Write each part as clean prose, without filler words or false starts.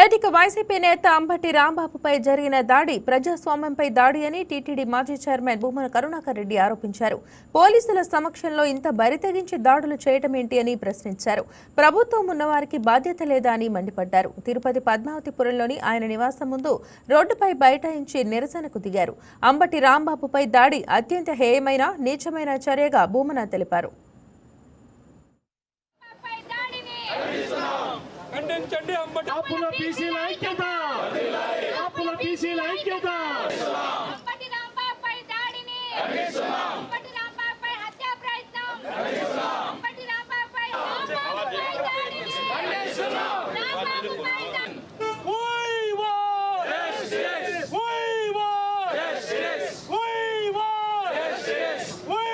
Right, YCP నేత అంబటి రాంబాబుపై జరిగిన దాడి ప్రజాస్వామ్యంపై దాడి అని టీటీడీ మాజీ చైర్మన్ భూమన కరుణాకర్ రెడ్డి ఆరోపించారు. పోలీసుల సమక్షంలో ఇంత బరితెగించి దాడులు చేయటమేంటి అని ప్రశ్నించారు. ప్రభుత్వం ఉన్నవారికి బాధ్యత లేదా అని మండిపడ్డారు. తిరుపతి పద్మావతిపురంలోని ఆయన నివాసం ముందు రోడ్డుపై బైఠాయించి నిరసనకు దిగారు. అంబటి రాంబాబుపై దాడి అత్యంత హేయమైన, నీచమైన చర్యగా భూమన తెలిపారు. ఆపుల బీసీల ఐక్యత, ఆపుల బీసీల ఐక్యత. అంబటి రాంబాబుపై దాడిని ఖండిస్తున్నాం. అంబటి రాంబాబుపై హత్యా ప్రయత్నం ఖండిస్తున్నాం. అంబటి రాంబాబుపై దాడిని ఖండిస్తున్నాం. రాంబాబుపై We want justice. We want justice. We want justice. We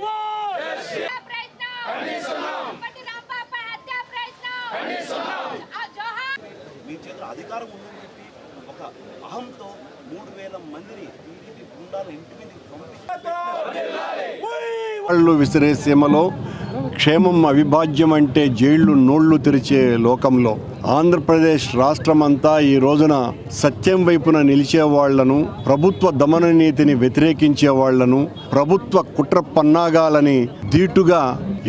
want హత్యా ప్రయత్నం ఖండిస్తున్నాం. అంబటి రాంబాబుపై హత్యా ప్రయత్నం ఖండిస్తున్నాం. మీ చేతుల అధికారం ఉందని చెప్పి ఒక అహంతో 3000 మందిని టీడీపీ గుండాల ఇంటి మీదకి వాళ్ళు విసిరే సీమలో క్షేమం అవిభాజ్యం అంటే జైళ్లు నోళ్లు తెరిచే లోకంలో ఆంధ్రప్రదేశ్ రాష్ట్రమంతా ఈ రోజున సత్యం వైపున నిలిచే వాళ్లను, ప్రభుత్వ దమన నీతిని వ్యతిరేకించే వాళ్లను, ప్రభుత్వ కుట్ర పన్నాగాలని ధీటుగా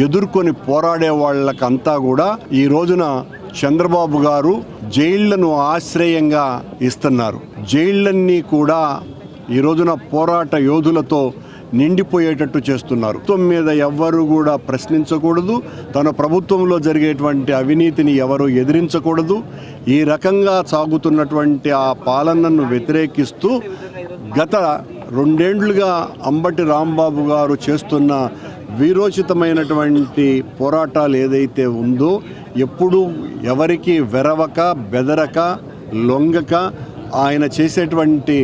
ఎదుర్కొని పోరాడే వాళ్ళకంతా కూడా ఈ రోజున చంద్రబాబు గారు జైళ్లను ఆశ్రయంగా ఇస్తున్నారు. జైళ్లన్నీ కూడా ఈ రోజున పోరాట యోధులతో నిండిపోయేటట్టు చేస్తున్నారు. ప్రభుత్వం మీద ఎవ్వరూ కూడా ప్రశ్నించకూడదు, తన ప్రభుత్వంలో జరిగేటువంటి అవినీతిని ఎవరు ఎదిరించకూడదు. ఈ రకంగా సాగుతున్నటువంటి ఆ పాలనను వ్యతిరేకిస్తూ గత 2 ఏళ్లుగా అంబటి రాంబాబు గారు చేస్తున్న వీరోచితమైనటువంటి పోరాటాలు ఏదైతే ఉందో, ఎప్పుడూ ఎవరికి వెరవక, బెదరక, లొంగక ఆయన చేసేటువంటి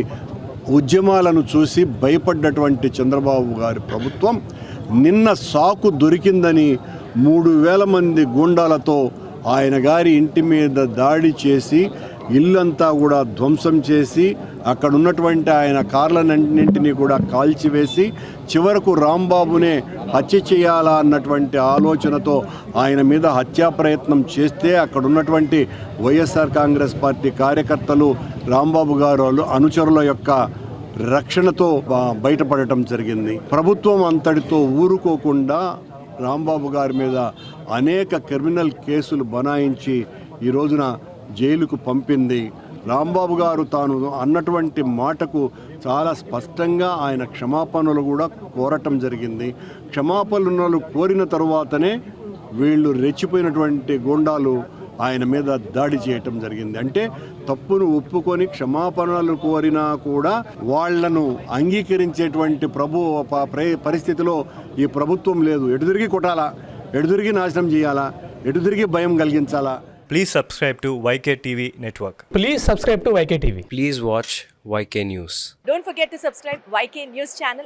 ఉద్యమాలను చూసి భయపడ్డటువంటి చంద్రబాబు గారి ప్రభుత్వం నిన్న సాకు దొరికిందని 3000 మంది గూండాలతో ఆయన గారి ఇంటి మీద దాడి చేసి ఇల్లంతా కూడా ధ్వంసం చేసి అక్కడ ఉన్నటువంటి ఆయన కార్లన్నింటినీ కూడా కాల్చివేసి చివరకు రాంబాబునే హత్య చేయాలా అన్నటువంటి ఆలోచనతో ఆయన మీద హత్యా ప్రయత్నం చేస్తే అక్కడ ఉన్నటువంటి వైఎస్ఆర్ కాంగ్రెస్ పార్టీ కార్యకర్తలు రాంబాబు గారు అనుచరుల యొక్క రక్షణతో బయటపడటం జరిగింది. ప్రభుత్వం అంతటితో ఊరుకోకుండా రాంబాబు గారి మీద అనేక క్రిమినల్ కేసులు బనాయించి ఈ రోజున జైలుకు పంపింది. రాంబాబు గారు తాను అన్నటువంటి మాటకు చాలా స్పష్టంగా ఆయన క్షమాపణలు కూడా కోరటం జరిగింది. క్షమాపణలు కోరిన తరువాతనే వీళ్ళు రెచ్చిపోయినటువంటి గూండాలు ఆయన మీద దాడి చేయటం జరిగింది. అంటే తప్పును ఒప్పుకొని క్షమాపణలు కోరినా కూడా వాళ్లను అంగీకరించేటువంటి పరిస్థితిలో ఈ ప్రభుత్వం లేదు. ఎటుదిరిగి కొట్టాలా, ఎటుదిరిగి నాశనం చేయాలా, ఎటుదిరిగి భయం కలిగించాలా. Please subscribe to YK TV Network. Please subscribe to YK TV. Please watch YK News. Don't forget to subscribe YK News channel